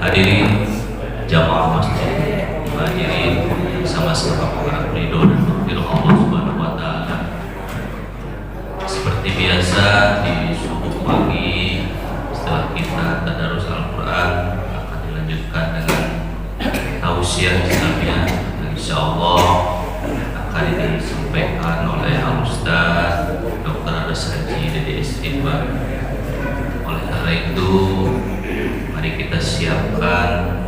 Hadirin jamaah masjid, hadirin sama-sama mengharap ridho dan maghfirah Allah Subhanahu wa taala. Seperti biasa di subuh pagi setelah kita tadarus Al-Qur'an akan dilanjutkan dengan tausiah Islamiyah dan insyaallah akan disampaikan oleh Al-Ustaz Dr. Adas Haji Dede Istighfar. Oleh karena itu, mari kita siapkan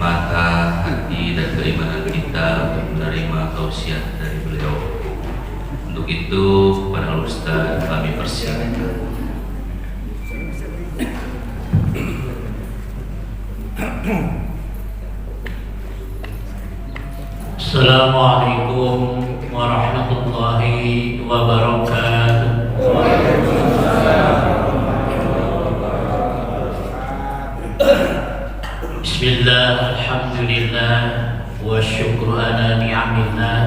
mata, hati, dan keimanan kita untuk menerima tausiah dari beliau. Untuk itu, kepada Ustaz kami persilakan. Assalamualaikum warahmatullahi wabarakatuh. Bismillah, alhamdulillah, wa syukru ala ni'amillah,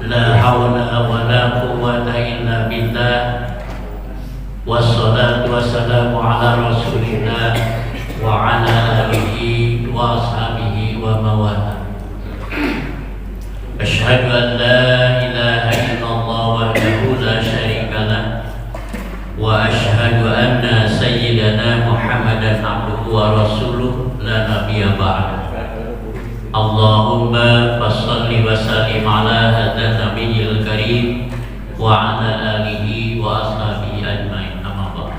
la hawla wa la quwwata illa billah, wassalatu wassalamu ala rasulillah wa ala alihi wa ashabihi wa mawala. Asyhadu an la ilaha illallah wahdahu la syarika lah, wa asyhadu anna sayyidana Muhammadan abduhu wa rasuluh la nabiyya ba'da. Allahumma fassalli wa sallim ala hadzal nabiyil karim wa ala alihi wa ashabihi ajmain. Amma ba'd.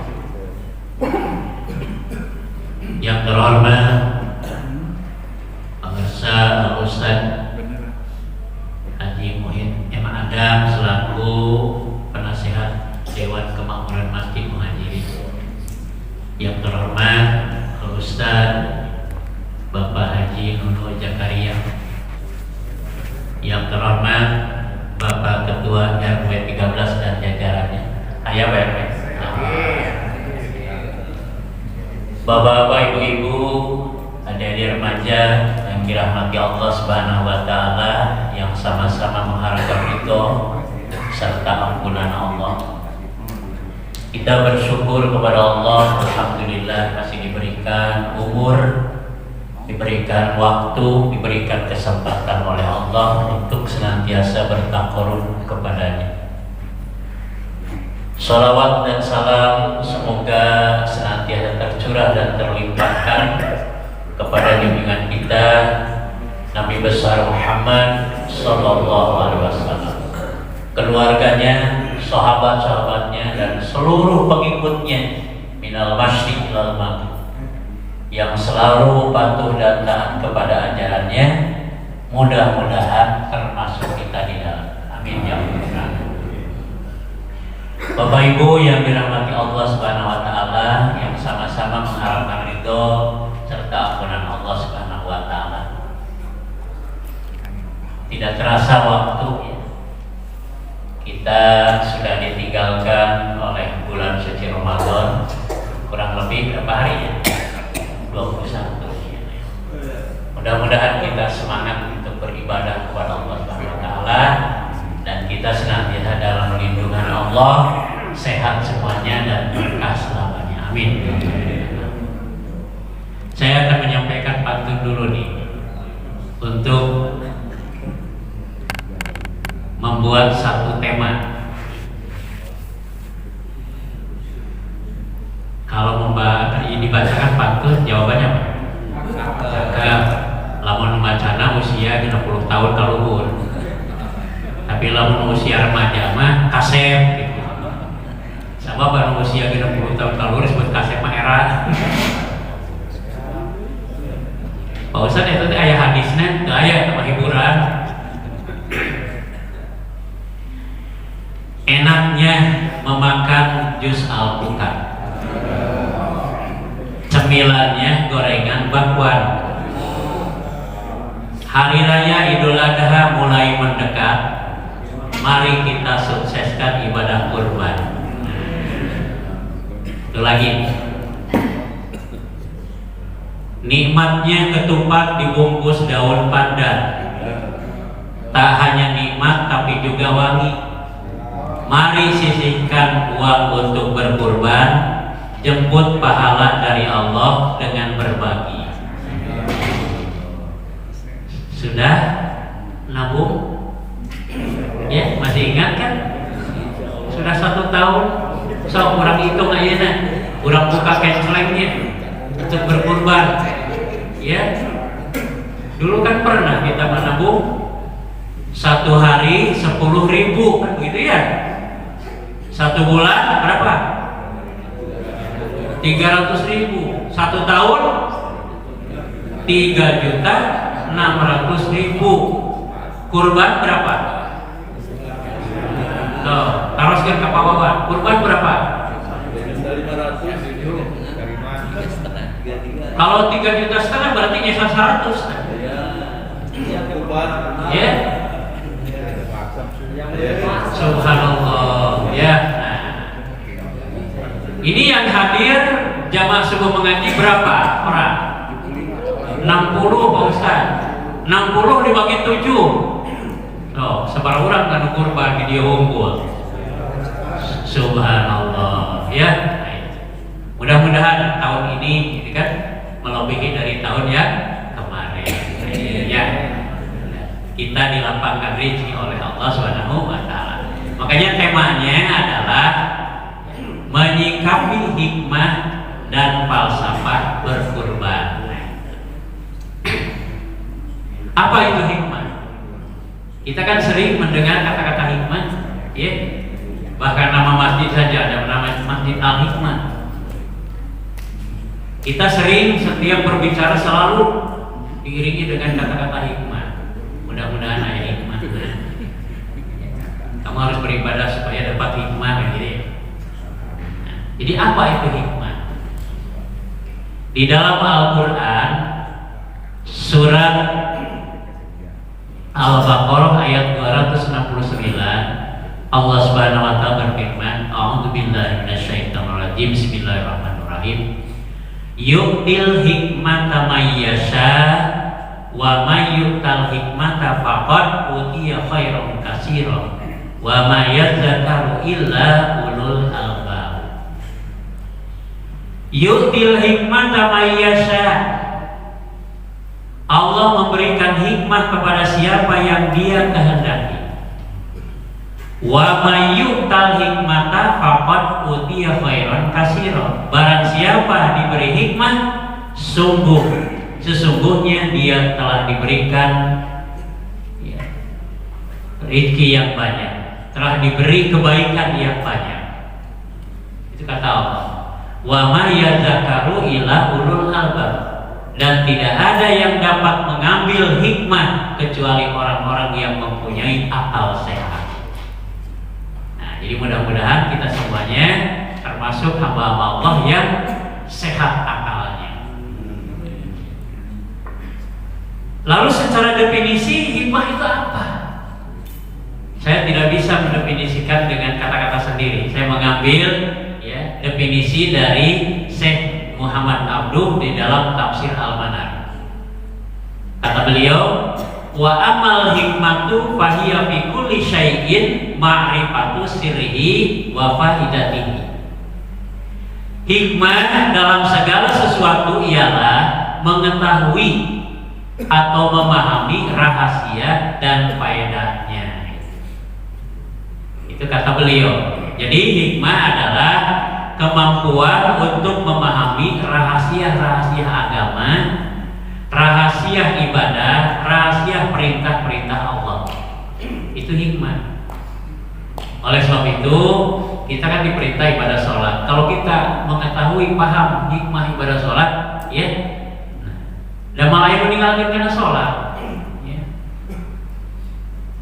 Yang terhormat pemirsa Al-Ustaz Haji Muhyiddin M. Adam selaku penasihat Dewan Kemakmuran Masjid Muhajirin. Yang terhormat Ustaz Bapak Haji Nuno Zakaria. Yang terhormat Bapak Ketua RW 13 dan jajarannya. Ayah RW. Bapak-bapak, ibu-ibu, adik-adik remaja yang dirahmati Allah Subhanahu wa taala, yang sama-sama mengharapkan ridho serta ampunan Allah. Kita bersyukur kepada Allah, alhamdulillah masih diberikan umur, diberikan waktu, diberikan kesempatan oleh Allah untuk senantiasa bertakarrub kepadanya. Salawat dan salam semoga senantiasa tercurah dan terlimpahkan kepada junjungan kita Nabi besar Muhammad sallallahu alaihi wasallam, keluarganya, sahabat-sahabatnya, dan seluruh pengikutnya minal masyriq ilal maghrib, yang selalu patuh dan taat kepada ajarannya. Mudah-mudahan termasuk kita di dalam. Amin ya rabbal. Bapak Ibu yang dirahmati Allah Subhanahu wa taala, yang sama-sama mengharapkan ridho serta ampunan Allah Subhanahu wa taala. Tidak terasa waktu kita sudah ditinggalkan oleh bulan suci Ramadan. Kurang lebih berapa hari ya? 21. Mudah-mudahan kita semangat untuk beribadah kepada Allah Subhanahu wa taala, dan kita senantiasa dalam lindungan Allah, sehat semuanya dan berkah selamanya. Amin. Saya akan menyampaikan pantun dulu nih untuk membuat satu tema. Kalau dibacakan pantun, jawabannya apa? Cakep. Lamun membacana usia 60 tahun kaluhur. Tapi lamun usia remaja mah kasep gitu. Sama baru usia 60 tahun kaluhur disebut kasep mah era. Pak Ustadz itu ayah hadisnya, itu ayah sama hiburan. Enaknya memakan jus alpukat, cemilannya gorengan bakwan. Hari raya Idul Adha mulai mendekat, mari kita sukseskan ibadah kurban. Itu lagi, nikmatnya ketupat dibungkus daun pandan, tak hanya nikmat tapi juga wangi. Mari sisihkan uang untuk berkurban, jemput pahala dari Allah dengan berbagi. Sudah nabung? Ya, masih ingat kan? Sudah 1 tahun. So, kurang hitung ayeuna, kurang buka kencelengnya untuk berkurban. Ya, dulu kan pernah kita menabung 1 hari 10.000 kan begitu ya. 1 bulan berapa? 300.000. 1 tahun 3.600.000. Kurban berapa? Tuh, teruskan ke bawah. Kurban berapa? Kalau 3,5 juta berarti nyesal 100. Ya. Subhanallah. Ya. Nah. Ini yang hadir jamaah subuh mengaji berapa orang? 60 Pak Ustaz. 60 dibagi 7. Oh, sebar orang kan kurban di dia unggul. Subhanallah. Ya. Mudah-mudahan tahun ini kan melebihi dari tahun yang kemarin. Ya. Kita dilapangkan rezeki oleh Allah Subhanahu wa taala. Makanya temanya adalah menyikapi hikmah dan falsafah berkurban. Apa itu hikmah? Kita kan sering mendengar kata-kata hikmah, ya. Bahkan nama masjid saja ada nama Masjid Al-Hikmah. Kita sering setiap berbicara selalu diiringi dengan kata-kata hikmah. Mudah-mudahan ada hikmah. Kamu harus beribadah supaya dapat hikmah gitu ya. Jadi apa itu hikmah? Di dalam Al-Quran surat Al-Baqarah ayat 269 Allah Subhanahu wa taala berfirman, A'udzubillahi minasyaitonirrajim. Bismillahirrahmanirrahim. Yu'til hikmata may yasha wa may yu'tal hikmata faqad utiya khairan katsiran wa may yadzakaru illa ulul albab. Yu'til hikmata may yasha. Allah memberikan hikmah kepada siapa yang Dia kehendaki. Wa may yu'tal hikmata faqad utiya khairan katsiran. Barang siapa diberi hikmah, sesungguhnya dia telah diberikan rezeki yang banyak, telah diberi kebaikan yang banyak. Itu kata Allah. Wa may yadzakaru illa ulul albab. Dan tidak ada yang dapat mengambil hikmah kecuali orang-orang yang mempunyai akal sehat. Nah, jadi mudah-mudahan kita semuanya termasuk hamba-hamba Allah yang sehat akalnya. Lalu secara definisi hikmah itu apa? Saya tidak bisa mendefinisikan dengan kata-kata sendiri. Saya mengambil definisi dari Syekh Muhammad Abduh di dalam tafsir Al-Manar. Kata beliau, wa amal hikmatu fahiya fi kulli syai'in ma'rifatu sirrihi wa faidatihi. Hikmah dalam segala sesuatu ialah mengetahui atau memahami rahasia dan faedahnya. Itu kata beliau. Jadi hikmah adalah kemampuan untuk memahami rahasia-rahasia agama, rahasia ibadah, rahasia perintah-perintah Allah. Itu hikmah. Oleh sebab itu, kita kan diperintah ibadah sholat. Kalau kita mengetahui, paham hikmah ibadah sholat, ya, dan malah yang meninggalkan karena sholat, ya,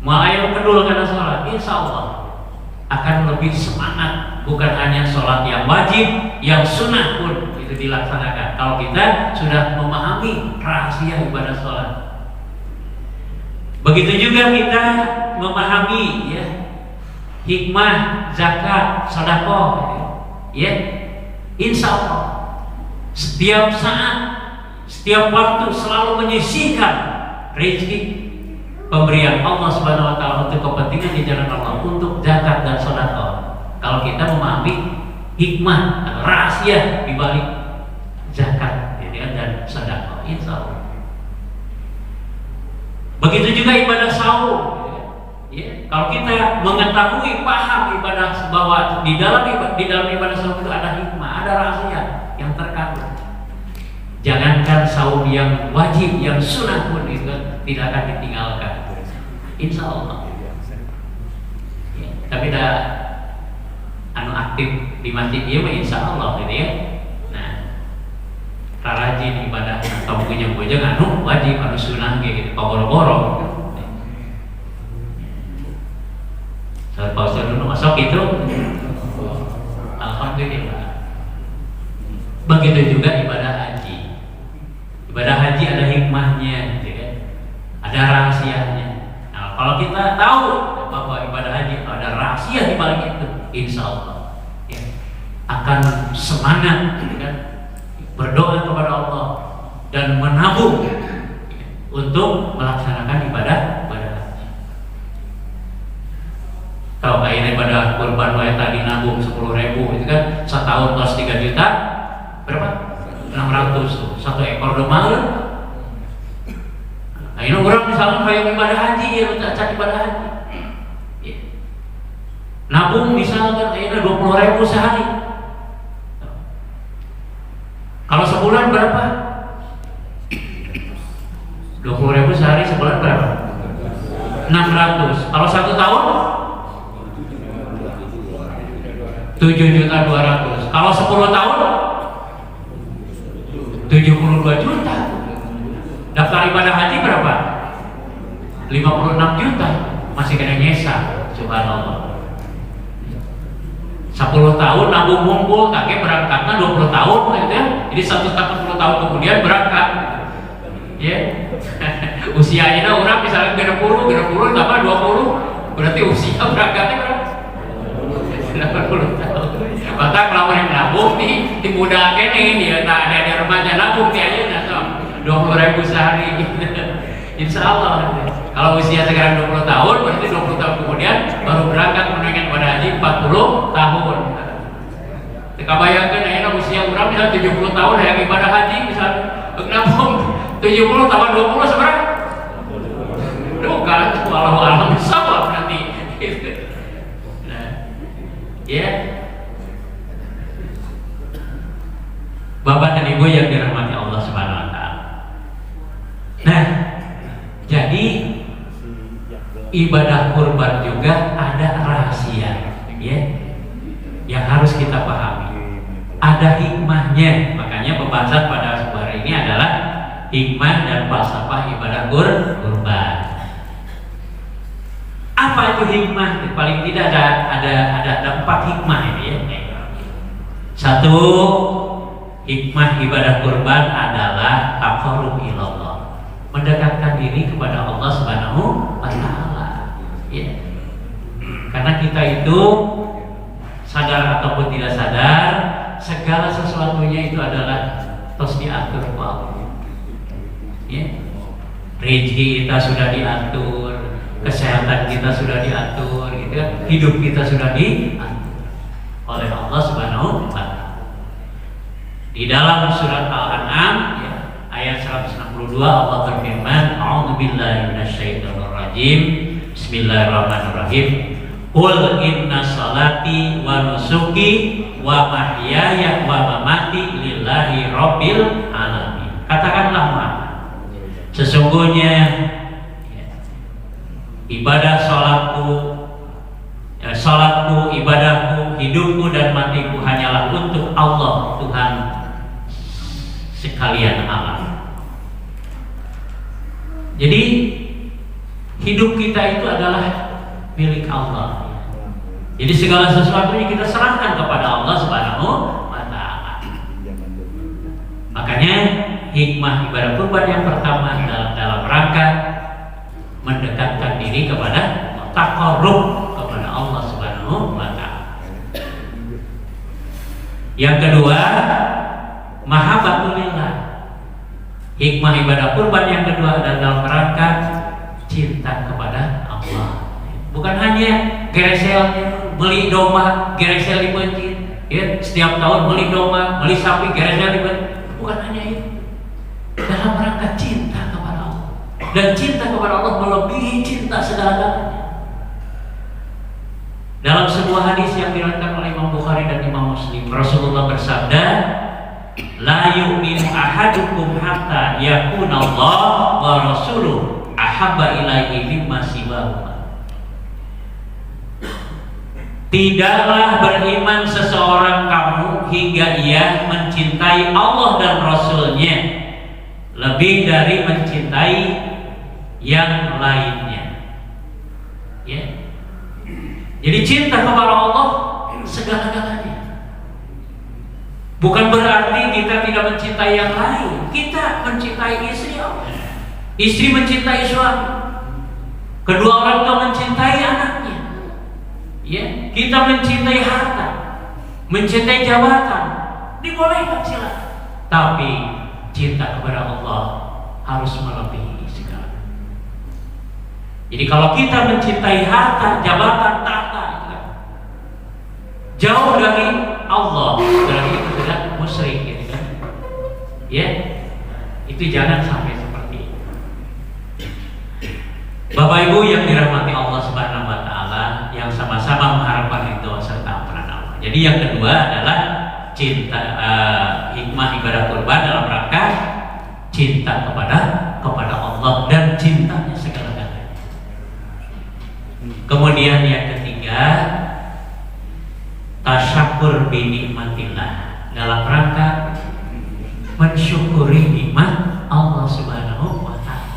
malah yang kedul karena sholat, insya Allah akan lebih semangat. Bukan hanya sholat yang wajib, yang sunnah pun itu dilaksanakan. Kalau kita sudah memahami rahasia ibadah sholat, begitu juga kita memahami hikmah zakat, sedekah, insya Allah setiap saat, setiap waktu selalu menyisihkan rezeki pemberian Allah Subhanahu wa taala untuk kepentingan di jalan Allah, untuk zakat dan sedekah. Kalau kita memahami hikmah atau rahasia di balik zakat dan sedekah, insya Allah. Begitu juga ibadah saum. Ya, kalau kita mengetahui, paham ibadah bahwa di dalam ibadah saum itu ada hikmah, ada rahasia yang terkandung. Jangankan saum yang wajib, yang sunnah pun itu tidak akan ditinggalkan, insya Allah. Ya, tapi dah aktif di masjid dia, insya Allah gitu ya. Nah, rajin ibadah atau bujang-bujang wajib, sunnah gitu, boro-boro. Saya pausa dulu, masuk itu. Alhamdulillah. Begitu juga ibadah haji. Ibadah haji ada hikmahnya, gitu kan? Ada rahasianya. Nah, kalau kita tahu bahwa ibadah haji ada rahasia di balik itu, insya Allah ya, akan semangat, gitu kan? Berdoa kepada Allah dan menabung untuk melaksanakan ibadah haji. Kalau kayak ibadah kurban wae tadi nabung 10.000 itu kan setahun plus 3 juta berapa? 600 satu ekor domba. Nah ini orang misalnya kayak ibadah haji ya, cari ibadah haji ya. Nabung misalkan kayaknya 20.000 sehari. Kalau sebulan berapa? 20.000 sehari, sebulan berapa? 600. Kalau 1 tahun 7.200.000. Kalau 10 tahun 72 juta. Daftar ibadah haji berapa? 56 juta. Masih kena nyesa, subhanallah. 10 tahun nabung ngumpul, kakek berangkatnya 20 tahun gitu ya. Jadi 10 tahun kemudian berangkat. Ya. Usianya orang misalnya 30 tambah 20, berarti usia berangkatnya berapa? 80 tahun. Maka kalau yang nabung di muda kene dia tak ada remaja nabung dia aja nasab 20.000 sehari. Insya Allah. Kalau usia sekarang 20 tahun, berarti 20 tahun kemudian baru berangkat menunaikan ibadah haji 40 tahun. Kita bayangkan ya, usia orang misalnya 70 tahun yang ibadah haji misalnya nabung 70 tambah 20 seberapa? Duh kan, walau alam sama nanti. Ya, Bapak dan Ibu yang dirahmati Allah Subhanahu Wa Taala. Nah, jadi ibadah kurban juga ada rahasia, ya, yang harus kita pahami. Ada hikmahnya, makanya pembahasan pada hari ini adalah hikmah dan falsafah ibadah kurban. Apa itu hikmah? Paling tidak ada 4 hikmah ini ya. Satu, hikmah ibadah kurban adalah taqarrub ilallah, mendekatkan diri kepada Allah Subhanahu wa Ta'ala. Ya. Karena kita itu sadar ataupun tidak sadar, segala sesuatunya itu adalah terus diatur Allah. Ya. Rezeki kita sudah diatur, kesehatan kita sudah diatur, gitu kan? Hidup kita sudah diatur oleh Allah Subhanahu wa Ta'ala. Di dalam surat Al-An'am ya, ayat 162 Allah berfirman, A'udzubillahi minasyaitonirrajim. Bismillahirrahmanirrahim. Qul inna salati wa nusuki wa mahyaya wa mamati lillahi rabbil alamin. Katakanlah Muhammad, sesungguhnya ibadah salatku, ibadahku, hidupku dan matiku hanyalah untuk Allah, Tuhan sekalian alam. Jadi hidup kita itu adalah milik Allah. Jadi segala sesuatunya kita serahkan kepada Allah Subhanahu wa Ta'ala. Makanya hikmah ibadah kurban yang pertama dalam rangka mendekatkan diri kepada taqarrub kepada Allah Subhanahu wa Ta'ala. Yang kedua, mahabbatulillah. Hikmah ibadah kurban yang kedua adalah dalam rangka cinta kepada Allah. Bukan hanya geresel beli domba, geresel di masjid. Ya, setiap tahun beli domba, beli sapi, gereja ribet. Bukan hanya itu. Dalam rangka cinta kepada Allah. Dan cinta kepada Allah melebihi cinta segala-galanya. Dalam sebuah hadis yang diriwayatkan oleh Imam Bukhari dan Imam Muslim, Rasulullah bersabda, "La yu'minu ahadukum hatta yakuna Allah wa rasuluhu ahabba ilaihi mimma siwahuma." Tidaklah beriman seseorang kamu hingga ia mencintai Allah dan Rasul-Nya lebih dari mencintai yang lainnya. Ya. Jadi cinta kepada Allah segala-galanya. Bukan berarti kita tidak mencintai yang lain. Kita mencintai istri Allah. Istri mencintai suami. Kedua orang tua mencintai anaknya. Ya, kita mencintai harta, mencintai jabatan, dibolehkan silakan. Tapi cinta kepada Allah harus melebihi segala. Jadi kalau kita mencintai harta, jabatan, tahta, jauh dari Allah, berarti itu sudah musyrik, gitu kan? Ya, itu jangan sampai seperti itu. Bapak Ibu yang dirahmati Allah Subhanahu wa taala, yang sama-sama mengharapkan ridho serta ampunan Allah. Jadi yang kedua adalah cinta, hikmah ibadah kurban dalam rangka cinta kepada Allah dan cintanya segala-galanya. Kemudian yang ketiga, tasyakur bi nikmatillah, dalam rangka mensyukuri nikmat Allah Subhanahu wa taala.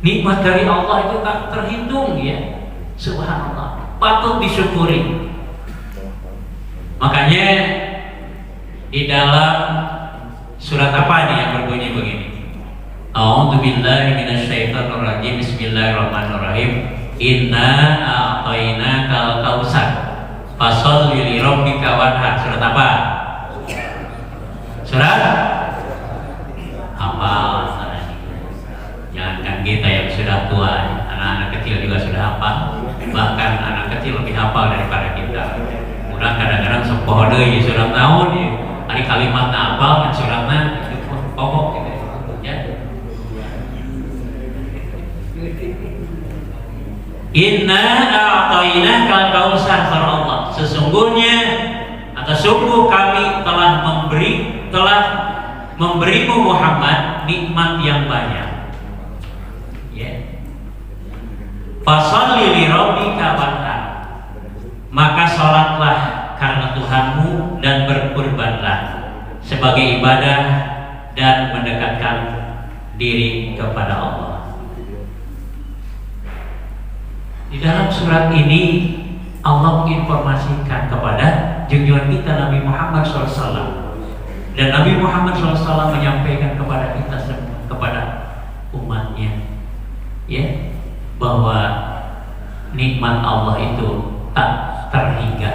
Nikmat dari Allah itu tak terhitung, ya. Subhanallah, patut disyukuri. Makanya di dalam surat apa nih yang berbunyi begini? A'udzubillahi minasyaitonir rajim. Bismillahirrahmanirrahim. Inna a'tainakal kautsar fasholli li rabbika wanhar. Surat apa? Surat apa? Jangankan kita yang sudah tua, anak-anak kecil juga sudah hafal. Bahkan anak kecil lebih hafal daripada kita. Udah kadang-kadang sepoh deui surat naon ya. Ari kalimatna hafal dan suratna pokok gitu ya. Inna a'tainakal kautsar, Allah. Sesungguhnya atau sungguh kami telah memberimu Muhammad nikmat yang banyak. Fasholli li rabbika wanhar, maka sholatlah karena Tuhanmu dan berkurbanlah sebagai ibadah dan mendekatkan diri kepada Allah. Di dalam surat ini Allah menginformasikan kepada junjungan kita Nabi Muhammad SAW, dan Nabi Muhammad SAW menyampaikan kepada kita semua, kepada umatnya, ya, bahwa nikmat Allah itu tak terhingga,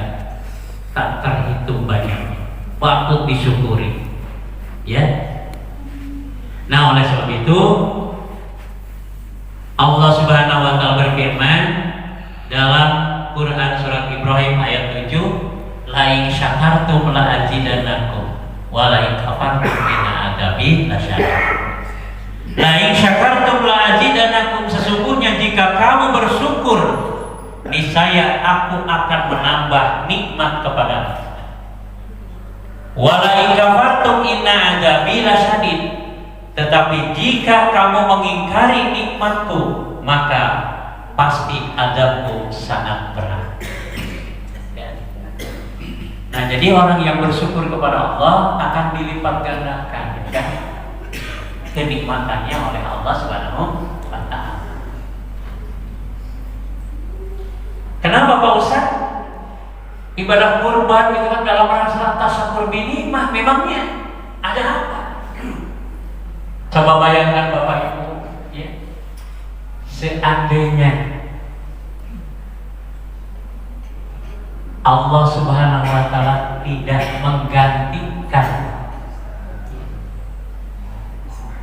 tak terhitung banyaknya, patut disyukuri, ya. Nah, oleh sebab itu Allah Subhanahu wa taala berfirman dalam Quran surat Ibrahim ayat 7, la in syakartum la azidannakum wa la in kafartum inna adzabi lasyadid. La in syakartum la azidannakum, sesungguhnya jika kamu bersyukur niscaya aku akan menambah nikmat kepadamu. Wa la in kafartum inna adzabi lasyadid, tetapi jika kamu mengingkari nikmatku maka pasti azabku sangat berat. Nah, jadi orang yang bersyukur kepada Allah akan dilipat gandakan, kan, kenikmatannya oleh Allah Subhanahu wa taala. Kenapa Pak Ustaz? Ibadah kurban itu kan dalam rangka tasyakur bi nikmah, memangnya ada apa? Coba bayangkan Bapak Ibu, ya. Seandainya Allah Subhanahu wa taala tidak menggantikan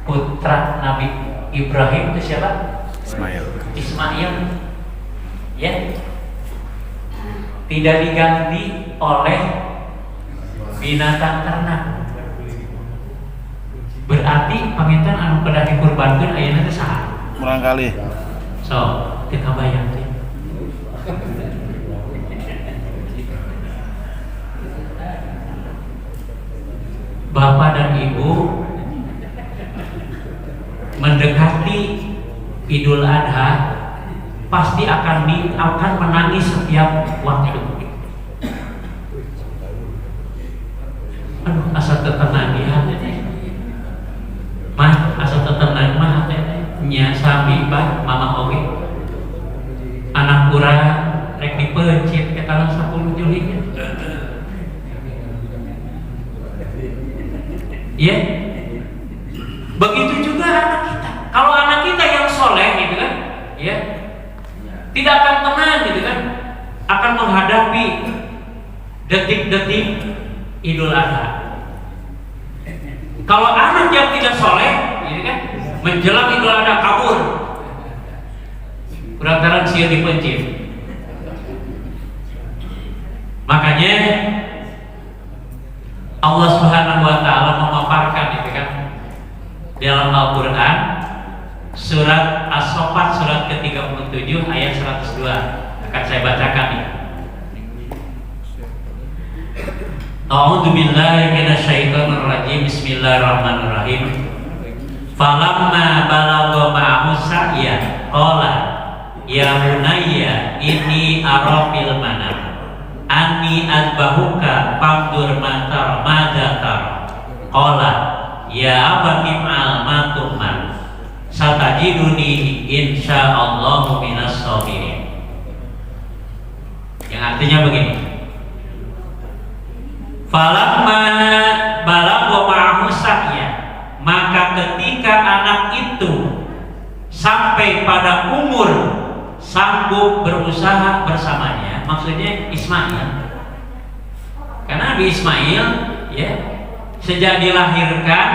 putra Nabi Ibrahim, itu siapa? Ismail. Ya. Tidak diganti oleh binatang ternak. Berarti panginten anu kedah dikurbankeun ayeuna teh saha? Kurang kali. So, teu kabayang teh. Bapak dan Ibu mendekati Idul Adha pasti akan menangis setiap waktu. Aduh, asa tetenang di hati teh. Mah, asa tetenang mah hati teh. Nya sami bah mama oge. Anak urang rek dipencit ke tanggal 10 Juli nya. Ya. Begitu juga anak kita. Kalau anak kita yang soleh gitu kan, ya, tidak akan tenang gitu kan, akan menghadapi detik-detik Idul Adha. Kalau anak yang tidak soleh, gitu kan, menjelang Idul Adha kabur, kurang sia dipencit. Makanya Allah Subhanahu wa taala memaparkan itu kan dalam Al-Qur'an surat As-Saffat surat ke-37 ayat 102. Akan saya bacakan nih. A'udzu billahi minasyaitonir rajim. Bismillahirrahmanirrahim. Falamma balagha ma'ahu sa'ya qala ya bunayya inni ara fil manam anni adbahuka fandur madza tara qala ya abati al matumman satajiduni insyaallahu minas sabirin. Yang artinya begini, falamma balagha ma'ahu sa'ya, maka ketika anak itu sampai pada umur sanggup berusaha bersamanya, maksudnya Ismail, karena Nabi Ismail ya sejak dilahirkan,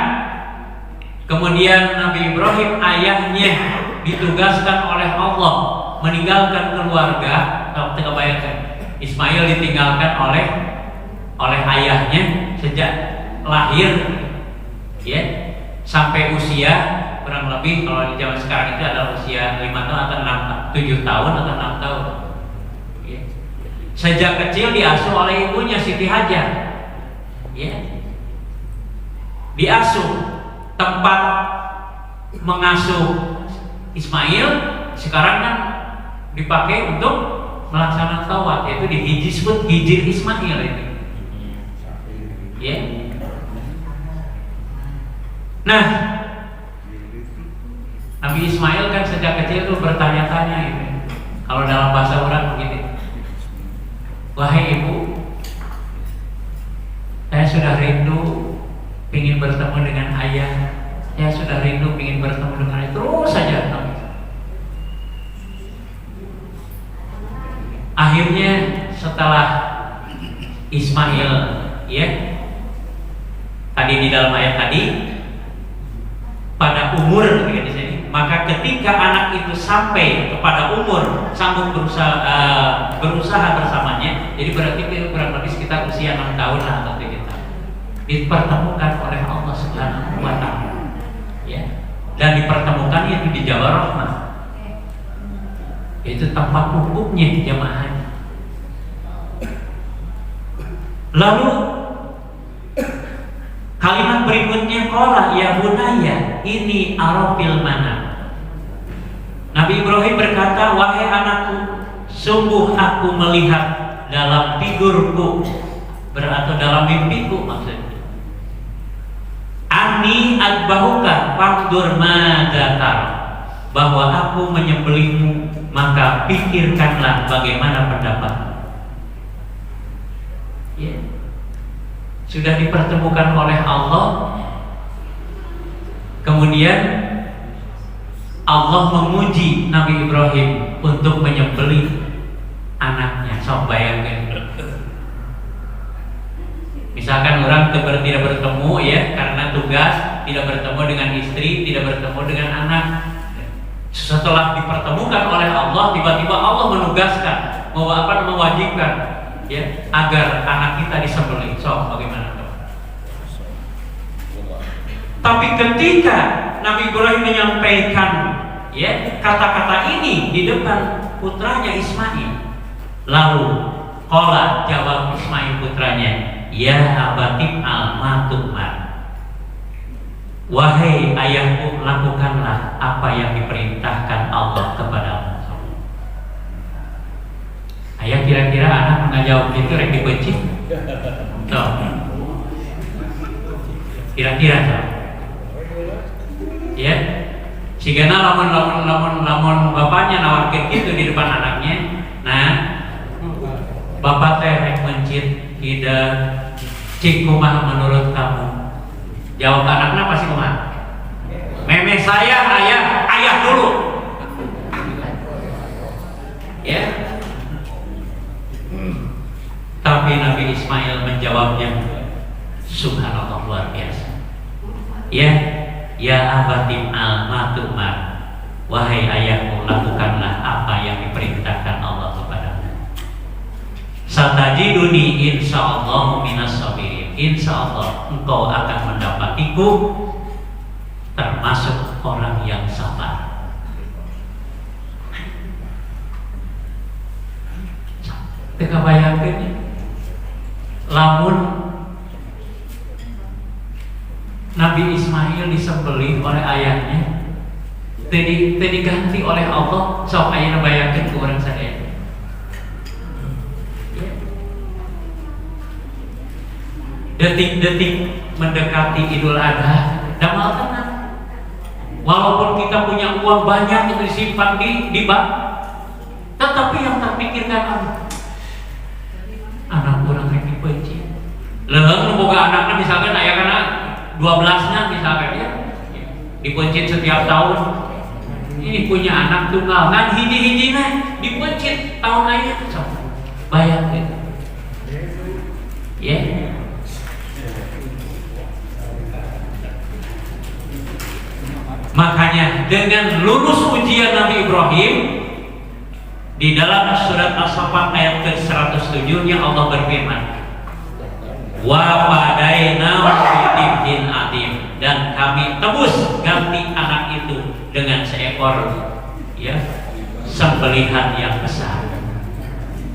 kemudian Nabi Ibrahim ayahnya ditugaskan oleh Allah meninggalkan keluarga. Kalau kita bayangkan Ismail ditinggalkan oleh ayahnya sejak lahir ya sampai usia kurang lebih, kalau di zaman sekarang itu adalah usia 5 tahun atau 7 tahun atau 6 tahun ya. Sejak kecil diasuh oleh ibunya Siti Hajar ya. Diasuh, tempat mengasuh Ismail sekarang kan dipakai untuk melaksanakan tawaf, yaitu disebut Hijir Ismail itu ya. Nah, Nabi Ismail kan sejak kecil tuh bertanya-tanya ini. Kalau dalam bahasa orang begini, wahai ibu, saya sudah rindu ingin bertemu dengan ayah, saya sudah rindu ingin bertemu dengan ayah. Terus saja Nabi. Akhirnya setelah Ismail ya, tadi di dalam ayat tadi pada umur di sini, maka ketika anak itu sampai kepada umur sanggup berusaha bersamanya, jadi berarti kurang lebih sekitar usia 6 tahun lah atau 7 tahun, dipertemukan oleh Allah Subhanahu wa taala ya, dan dipertemukan itu di Jabal Rahmah, itu tempat wukufnya jamaah haji. Lalu kalimat berikutnya qala ya bunayya ini arafil manam. Nabi Ibrahim berkata, wahai anakku, sungguh aku melihat dalam tidurku, atau dalam mimpiku maksudnya. Ani adbahuka fandur madza tara, bahwa aku menyembelihmu, maka pikirkanlah bagaimana pendapatmu. Ya. Sudah dipertemukan oleh Allah, kemudian Allah memuji Nabi Ibrahim untuk menyembelih anaknya. Sok bayangkan, misalkan orang tidak bertemu ya karena tugas, tidak bertemu dengan istri, tidak bertemu dengan anak. Setelah dipertemukan oleh Allah, tiba-tiba Allah menugaskan, mewajibkan ya agar anak kita disembelih. So, bagaimana? Tapi ketika Nabi Ibrahim menyampaikan ya kata-kata ini di depan putranya Ismail, lalu qala jawab Ismail putranya, ya abatif al-matumar, wahai ayahku, lakukanlah apa yang diperintahkan Allah kepadamu. Ayah kira-kira anak ngajawab gitu rek dibenci? Tuh. Kira-kira tuh. Ya. Sigana lamun bapaknya nawarkeun gitu di depan anaknya. Nah, bapak teh rek mencit tidak cik kumaha menurut kamu? Jawab anaknya pasti kumaha? Meme saya ayah dulu. Ya. Tapi Nabi Ismail menjawabnya subhanallah, luar biasa. Ya abatim al-matumar, wahai ayahku, lakukanlah apa yang diperintahkan Allah kepadamu. Satajiduni insyaallah minas sabirin. Insyaallah engkau akan mendapatiku termasuk orang yang sabar. Teka bayangkeun lamun Nabi Ismail disembelih oleh ayahnya, diganti oleh Allah, sok ayeuna bayangkeun ku urang sadaya. Detik-detik mendekati Idul Adha, damal tenang. Walaupun kita punya uang banyak itu disimpan di bank, tetapi yang tak pikirkan anak orang rek dibenci. Leung nu boga anakna misalkan aya kana 12-nya misalkan ya dipencit setiap tahun. Ini punya anak tunggal ngan hiji-hijina dipencit tahun aya bayangkeun. Ya. Makanya dengan lulus ujian Nabi Ibrahim di dalam surat As-Saffat ayat ke-107-nya Allah berfirman, wa fadainahu bidibhin adim, dan kami tebus ganti anak itu dengan seekor ya sembelihan yang besar,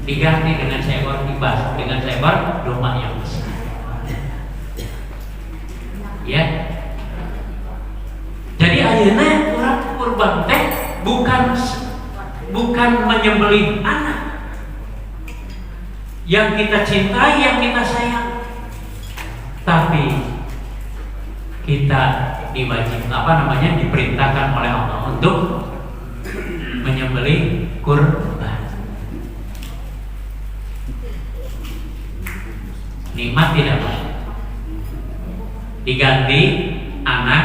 diganti dengan seekor kibas, dengan seekor domba yang besar. Ya. Jadi ayeuna urang kurban teh bukan menyembelih anak yang kita cintai, yang kita sayang, tapi kita diperintahkan oleh Allah untuk menyembelih kurban. Nikmat tidak Pak? Diganti anak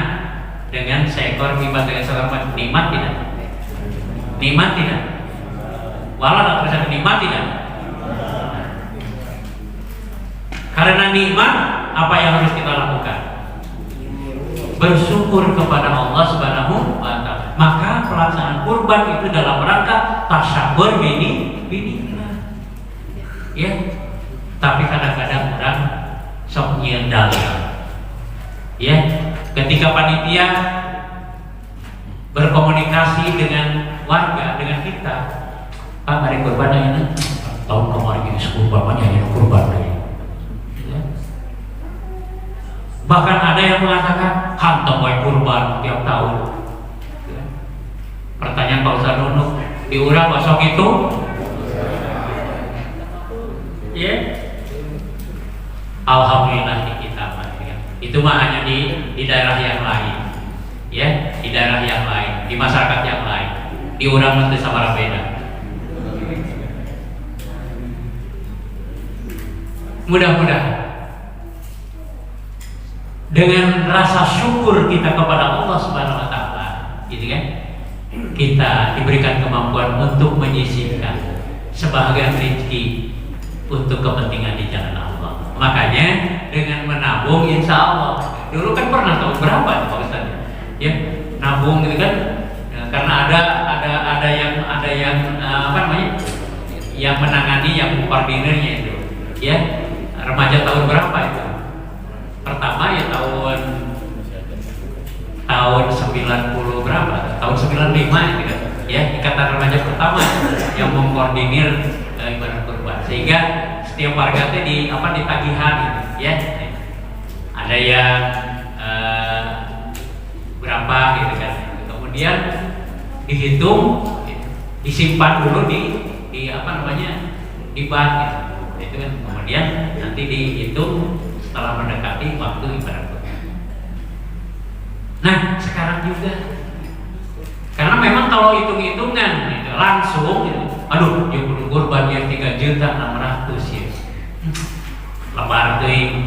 dengan seekor kibas, dengan seekor nikmat tidak? Nikmat tidak? Walau tulisan nikmat tidak? Karena nikmat, apa yang harus kita lakukan? Bersyukur kepada Allah Subhanahu wa Ta'ala. Maka pelaksanaan kurban itu dalam rangka tasyakur bini. Ya. Tapi kadang-kadang orang sok nyieun dalil. Ya, ketika panitia berkomunikasi dengan warga, dengan kita, Pak, hari kurban ini tahun kemarin ini kurbannya ini kurban lagi. Ya. Bahkan ada yang mengatakan kantong wae kurban tiap tahun. Ya. Pertanyaan Pak Ustaz Nunuk, diurang besok itu? Ya. Alhamdulillah di kita itu mah hanya di daerah yang lain, ya, di daerah yang lain, di masyarakat yang lain, di urang mah teu sabaraha beda. Mudah-mudahan dengan rasa syukur kita kepada Allah Subhanahu wa Ta'ala, gitu kan, kita diberikan kemampuan untuk menyisihkan sebahagian rezeki untuk kepentingan di jalan Allah. Makanya dengan menabung, insya Allah, dulu kan pernah tahu berapa itu Pak Ustaz, ya, nabung gitu kan, ya, karena ada yang apa namanya, yang menangani, yang koordinirnya itu, ya, remaja tahun berapa itu? Pertama ya tahun 90 berapa? Tahun 95 gitu ya, Ikatan Remaja pertama yang mengkoordinir ibadah kurban, sehingga setiap warga itu di tagihan gitu ya. Ada yang berapa gitu kan. Kemudian dihitung, disimpan dulu di bank gitu. Itu kan. Kemudian nanti dihitung setelah mendekati waktu ibadah kurban. Nah, sekarang juga karena memang kalau hitung-hitungan gitu, langsung gitu, aduh dia kudu kurban yang 3.600.000 ya. Lebar teuing.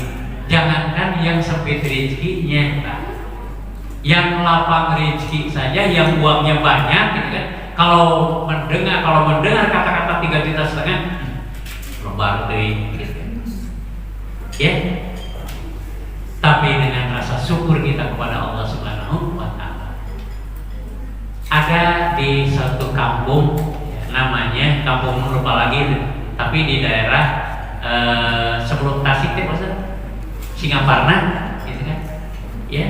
Jangankan yang sempit rezekinya, yang lapang rezeki saja, yang uangnya banyak gitu kan. Kalau mendengar kata-kata 3,5 juta, lebar teuing gitu. Ya. Tapi dengan rasa syukur kita kepada Allah Subhanahu wa taala. Ada di satu kampung namanya kampung lupa lagi, tapi di daerah sebelum Tasik itu Singaparna gitu kan. Ya.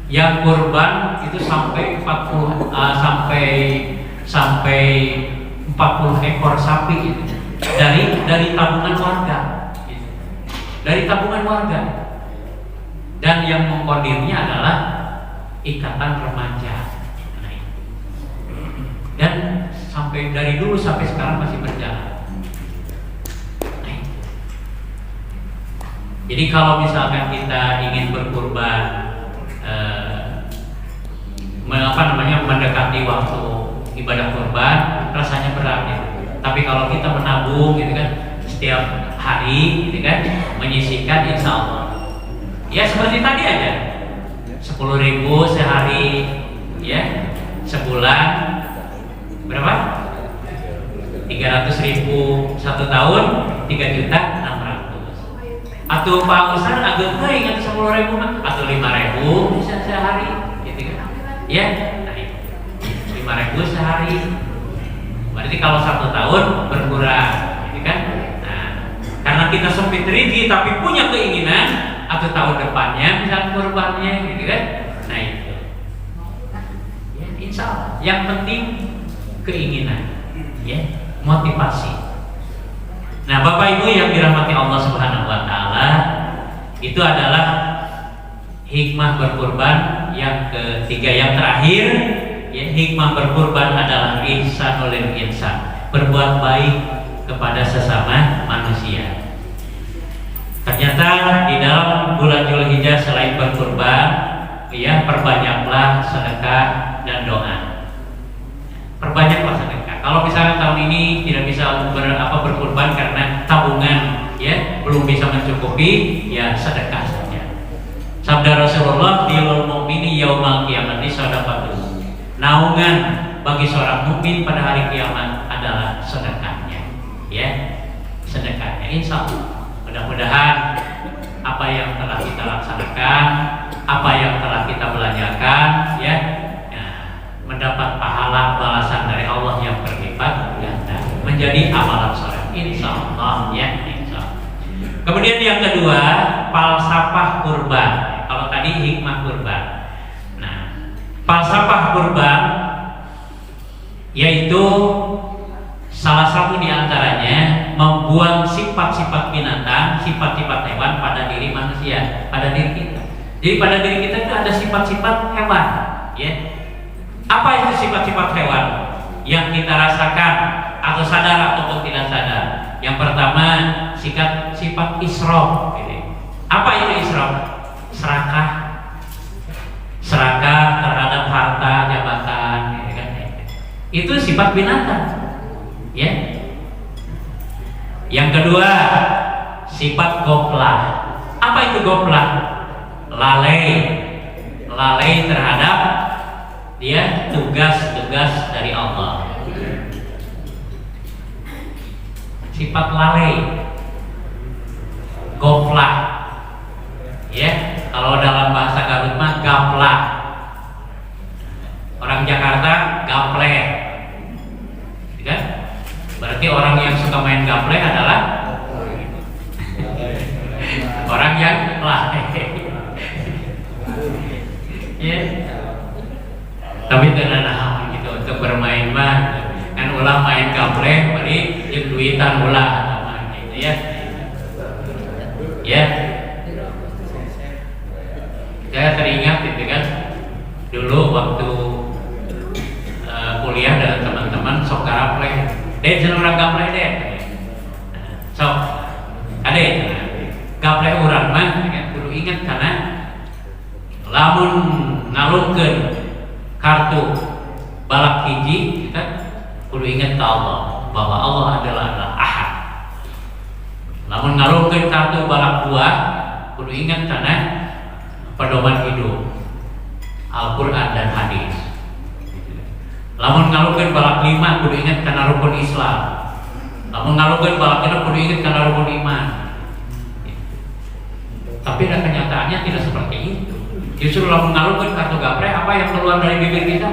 Yang kurban itu sampai 40 ekor sapi gitu. Dari tabungan warga. Gitu. Dari tabungan warga. Dan yang mengkoordinirnya adalah Ikatan Remaja. Dan sampai dari dulu sampai sekarang masih berjalan. Jadi kalau misalkan kita ingin berkurban, mendekati waktu ibadah kurban, rasanya berat ya. Tapi kalau kita menabung gitu kan, setiap hari gitu kan, menyisihkan, insya Allah ya seperti tadi aja, 10.000 sehari ya, sebulan berapa? 300.000 satu tahun, 3.600.000. Atau Pak Ustaz agak teuing atuh 10.000 mah, atau 5.000 bisa sehari gitu kan. Ya, nah 5.000 sehari. Berarti kalau 1 tahun berkurang gitu kan. Nah, karena kita sempit rezeki tapi punya keinginan atau tahun depannya bisa kurbannya gitu kan. Nah itu. Ya, insya Allah. Yang penting keinginan, ya, motivasi. Nah, Bapak Ibu yang dirahmati Allah Subhanahu wa taala, itu adalah hikmah berkurban yang ketiga, yang terakhir, ya, hikmah berkurban adalah ihsanul lil insan, berbuat baik kepada sesama manusia. Ternyata di dalam bulan Dzulhijjah selain berkurban, ya, perbanyaklah sedekah dan doa. Perbanyaklah sedekah. Kalau misalnya tahun ini tidak bisa berkurban karena tabungan ya belum bisa mencukupi, ya sedekah saja. Sabda Rasulullah, "Dilul mu'mini yaumal qiyamati shadaqatuh." Naungan bagi seorang mukmin pada hari kiamat adalah sedekahnya. Ya, sedekahnya. Insya Allah. Mudah-mudahan apa yang telah kita laksanakan, apa yang telah kita belanjakan, ya, mendapat pahala balasan dari Allah yang berlipat ganda, menjadi amalan soleh, insya Allah, ya, insya Allah. Kemudian yang kedua, falsafah kurban. Kalau tadi hikmah kurban, nah, falsafah kurban yaitu salah satu diantaranya membuang sifat-sifat binatang, sifat-sifat hewan pada diri manusia, pada diri kita. Jadi pada diri kita itu ada sifat-sifat hewan, ya. Apa itu sifat-sifat hewan yang kita rasakan atau sadar ataupun tidak sadar? Yang pertama, sifat isrof. Apa itu isrof? Serakah terhadap harta, jabatan, itu sifat binatang. Ya. Yang kedua, sifat goflah. Apa itu goflah? Lalai terhadap dia tugas-tugas dari Allah. Sifat lalai, goflah, ya. Kalau dalam bahasa Garut mah gaplah. Orang Jakarta gaple, kan? Berarti orang yang suka main gaple adalah orang yang lalai. Ya. Tapi tenang gitu untuk bermain mah kan ulah main gapleh bari jeung duitan ulah gitu ya. Ya. Saya teringat gitu kan dulu waktu kuliah dengan teman-teman sok gapleh. Cenah urang gapleh deh. Sok ade gapleh urang mah kudu ingat kana lamun ngalungkeun kartu balak hiji kita kudu ingat ke Allah bahwa Allah adalah Ahad. Lamun ngalungkeun kartu balak 2 kudu ingat kana pedoman hidup Al-Qur'an dan hadis. Lamun ngalungkeun balak 5 kudu ingat kana rukun Islam. Lamun ngalungkeun balak 6 kudu ingat kana rukun iman. Tapi kenyataannya tidak seperti itu. Justru lamun ngalungkeun kartu gapleh apa yang keluar dari bibir kita?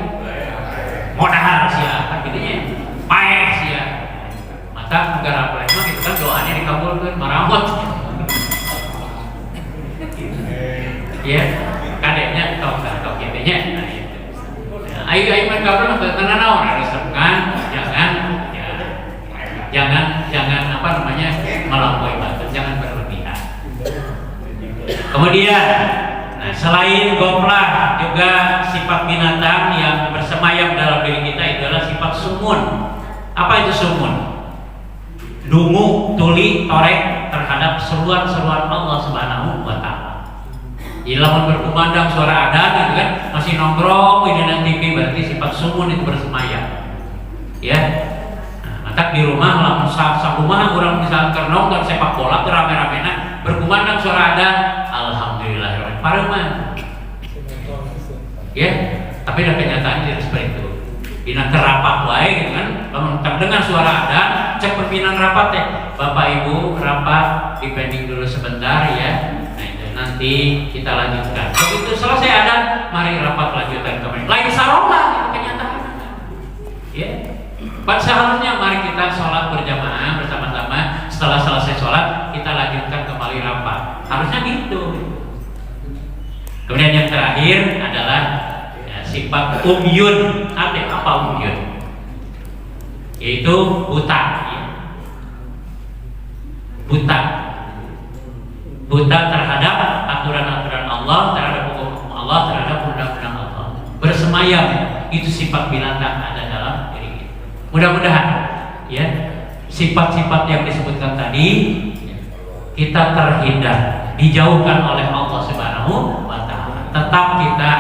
Modal sia kan gitunya. Paeh sia. Mata negara gapleh mah itu kan doanya dikabulkeun maramot. Ya, kadeknya tok kitanya. Ayo mah gapleh mah tenan naon resepkan, jangan apa namanya melampaui batas, jangan berlebihan. Kemudian selain goplah juga sifat binatang yang bersemayam dalam diri kita adalah sifat sumun. Apa itu sumun? Dungu, tuli, torek terhadap seruan-seruan Allah Subhanahu wa Ta'ala. Lamun berkumandang suara adzan gitu kan masih nongkrong di dalam TV berarti sifat sumun itu bersemayam. Ya. Maka di rumah lamun sakumaha urang misalkan keur nonton sepak bola rame-ramena berkumandang suara adzan alhamdulillah pareman. Ya, tapi ada kenyataan tidak seperti itu. Dina rapat wae gitu kan, lamun terdengar suara adzan, cek pimpinan rapat teh, Bapak Ibu rapat dipending dulu sebentar ya. Nah, itu nanti kita lanjutkan. Begitu selesai adzan, mari rapat lanjutkan kembali. Lain sarona itu kenyataan. Ya. Seharusnya mari kita sholat berjamaah bersama-sama. Setelah selesai sholat kita lanjutkan kembali rapat. Harusnya gitu. Kemudian yang terakhir adalah sifat umyun. Apa umyun? Yaitu buta. Buta terhadap aturan-aturan Allah, terhadap hukum Allah, terhadap undang-undang Allah. Bersemayam itu sifat binatang ada dalam diri kita. Mudah-mudahan ya sifat-sifat yang disebutkan tadi kita terhindar, dijauhkan oleh Allah Subhanahu wa Ta'ala. Tetap kita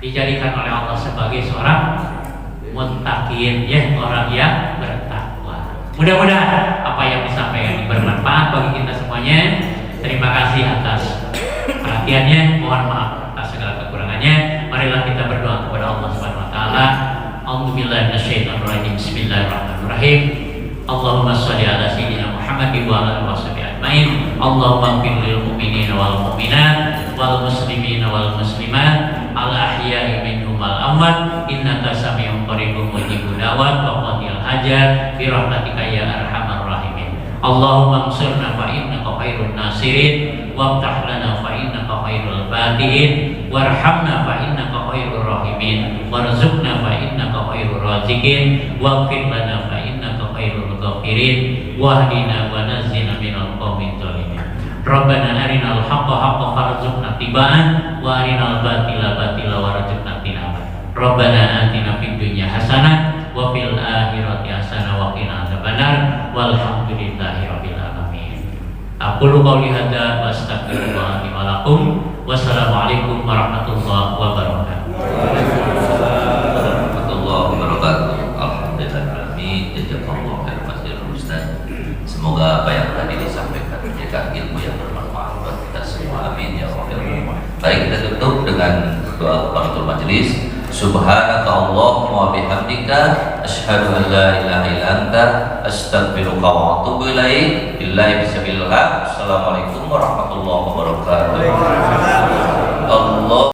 dijadikan oleh Allah sebagai seorang muttaqin, ya, orang yang bertakwa. Mudah-mudahan apa yang disampaikan bermanfaat bagi kita semuanya. Terima kasih atas perhatiannya. Mohon maaf atas segala kekurangannya. Marilah kita berdoa kepada Allah Subhanahu wa Ta'ala. A'udzubillahi minasyaitonirrajim. Bismillahirrahmanirrahim. Allahumma shalli ala sayyidina Muhammad wa ala alihi washabihi ajmain. Allahumma ighfir lil mu'minina wal mu'minat wal muslimina wal muslimat al ahya'i minhum wal amwat innaka sami'un qaribun mujibud da'wat wa qadil hajat bi rahmatika ya arhamar rahimin. Allahumma ansurna fa innaka khairun nasirin waftah lana fa innaka khairul fatihin warhamna fa innaka khairur rahimin warzuqna fa innaka khairur raziqin waghfir lana fa innaka khairul ghafirin wahdina wa nazzina minal qaumiz zalimin. Rabbana arinal haqqa haqqan warzuqna tiba'an wa arinal batila batila warzuqna tinaba. Rabbana atina fid dunya hasanah wa fil akhirati hasanah wa qina adzabannar walhamdulillahi rabbil alamin. Aqulu qouli hadza wa astaghfirullah li wa lakum. Wassalamualaikum warahmatullahi wabarakatuh. Warahmatullahi wabarakatuh. Alhamdulillah jazakallahu khairan Masjidul Ustaz. Semoga apa yang tadi disampaikan menjadi ilmu yang bermanfaat buat kita semua. Amin ya rabbal alamin. Baik, kita tutup dengan doa kafaratul majelis. Subhanaka Allahumma wa bihamdika asyhadu an la ilaha illa anta astaghfiruka wa atubu ilaik. Billahi bismillah. Assalamualaikum warahmatullahi wabarakatuh.